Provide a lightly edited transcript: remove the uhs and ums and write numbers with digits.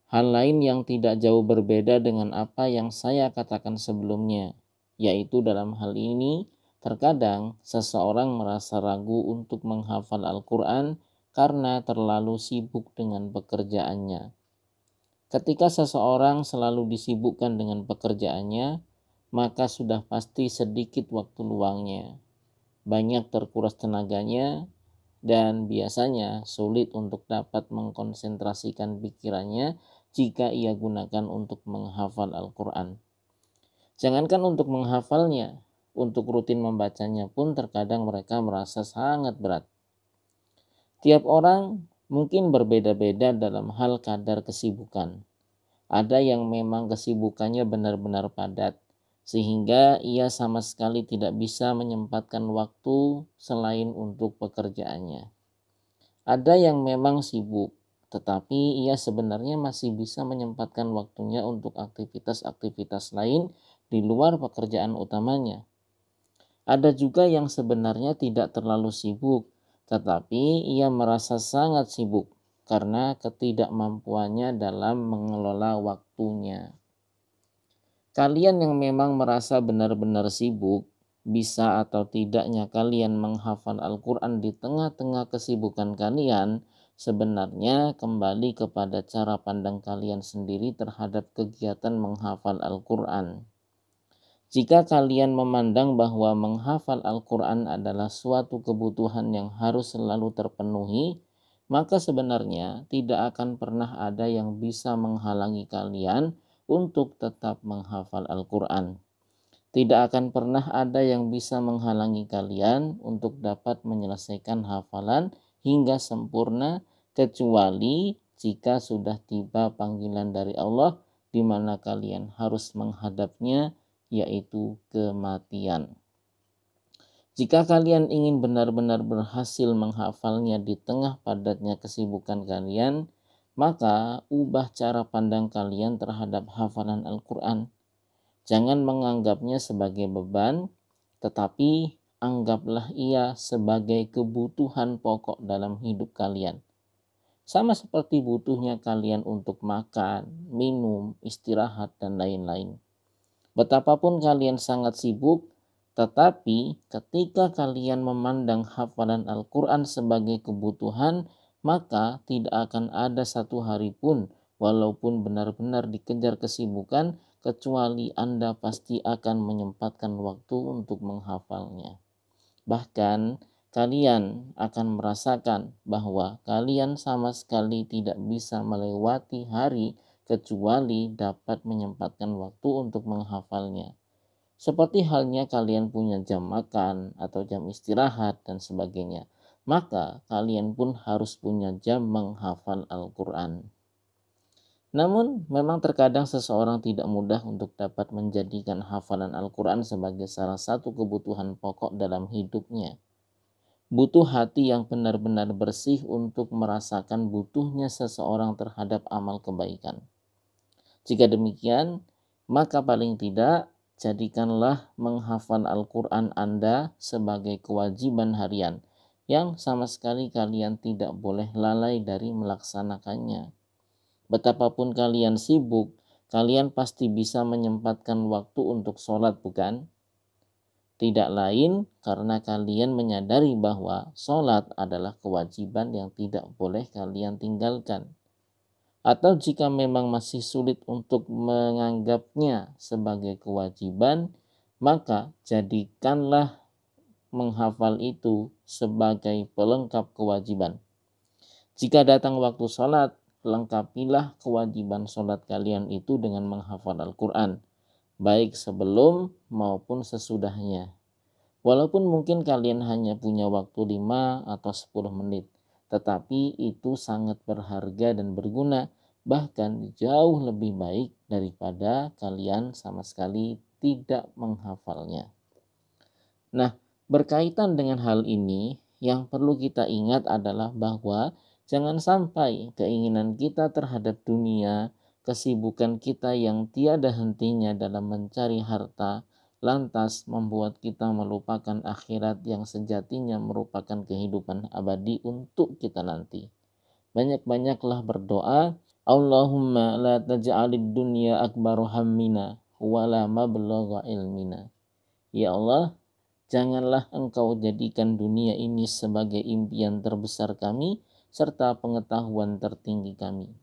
Hal lain yang tidak jauh berbeda dengan apa yang saya katakan sebelumnya, yaitu dalam hal ini terkadang seseorang merasa ragu untuk menghafal Al-Quran karena terlalu sibuk dengan pekerjaannya. Ketika seseorang selalu disibukkan dengan pekerjaannya, maka sudah pasti sedikit waktu luangnya, banyak terkuras tenaganya, dan biasanya sulit untuk dapat mengkonsentrasikan pikirannya jika ia gunakan untuk menghafal Al-Quran. Jangankan untuk menghafalnya, untuk rutin membacanya pun terkadang mereka merasa sangat berat. Tiap orang mungkin berbeda-beda dalam hal kadar kesibukan. Ada yang memang kesibukannya benar-benar padat, sehingga ia sama sekali tidak bisa menyempatkan waktu selain untuk pekerjaannya. Ada yang memang sibuk, tetapi ia sebenarnya masih bisa menyempatkan waktunya untuk aktivitas-aktivitas lain di luar pekerjaan utamanya. Ada juga yang sebenarnya tidak terlalu sibuk, tetapi ia merasa sangat sibuk karena ketidakmampuannya dalam mengelola waktunya. Kalian yang memang merasa benar-benar sibuk, bisa atau tidaknya kalian menghafal Al-Quran di tengah-tengah kesibukan kalian, sebenarnya kembali kepada cara pandang kalian sendiri terhadap kegiatan menghafal Al-Quran. Jika kalian memandang bahwa menghafal Al-Quran adalah suatu kebutuhan yang harus selalu terpenuhi, maka sebenarnya tidak akan pernah ada yang bisa menghalangi kalian untuk tetap menghafal Al-Quran. Tidak akan pernah ada yang bisa menghalangi kalian untuk dapat menyelesaikan hafalan hingga sempurna, kecuali jika sudah tiba panggilan dari Allah di mana kalian harus menghadapnya, yaitu kematian. Jika kalian ingin benar-benar berhasil menghafalnya di tengah padatnya kesibukan kalian, maka ubah cara pandang kalian terhadap hafalan Al-Quran. Jangan menganggapnya sebagai beban, tetapi anggaplah ia sebagai kebutuhan pokok dalam hidup kalian. Sama seperti butuhnya kalian untuk makan, minum, istirahat, dan lain-lain. Betapapun kalian sangat sibuk, tetapi ketika kalian memandang hafalan Al-Quran sebagai kebutuhan, maka tidak akan ada satu hari pun, walaupun benar-benar dikejar kesibukan, kecuali Anda pasti akan menyempatkan waktu untuk menghafalnya. Bahkan kalian akan merasakan bahwa kalian sama sekali tidak bisa melewati hari kecuali dapat menyempatkan waktu untuk menghafalnya. Seperti halnya kalian punya jam makan atau jam istirahat dan sebagainya, maka kalian pun harus punya jam menghafal Al-Quran. Namun memang terkadang seseorang tidak mudah untuk dapat menjadikan hafalan Al-Quran sebagai salah satu kebutuhan pokok dalam hidupnya. Butuh hati yang benar-benar bersih untuk merasakan butuhnya seseorang terhadap amal kebaikan. Jika demikian, maka paling tidak jadikanlah menghafal Al-Quran Anda sebagai kewajiban harian yang sama sekali kalian tidak boleh lalai dari melaksanakannya. Betapapun kalian sibuk, kalian pasti bisa menyempatkan waktu untuk sholat, bukan? Tidak lain karena kalian menyadari bahwa sholat adalah kewajiban yang tidak boleh kalian tinggalkan. Atau jika memang masih sulit untuk menganggapnya sebagai kewajiban, maka jadikanlah menghafal itu sebagai pelengkap kewajiban. Jika datang waktu sholat, lengkapilah kewajiban sholat kalian itu dengan menghafal Al-Quran, baik sebelum maupun sesudahnya. Walaupun mungkin kalian hanya punya waktu 5 atau 10 menit, tetapi itu sangat berharga dan berguna, bahkan jauh lebih baik daripada kalian sama sekali tidak menghafalnya. Nah, berkaitan dengan hal ini, yang perlu kita ingat adalah bahwa jangan sampai keinginan kita terhadap dunia, kesibukan kita yang tiada hentinya dalam mencari harta, lantas membuat kita melupakan akhirat yang sejatinya merupakan kehidupan abadi untuk kita nanti. Banyak-banyaklah berdoa Allahumma la taj'alid dunya akbaru hammina wala mablagha ilmina. Ya Allah, janganlah Engkau jadikan dunia ini sebagai impian terbesar kami serta pengetahuan tertinggi kami.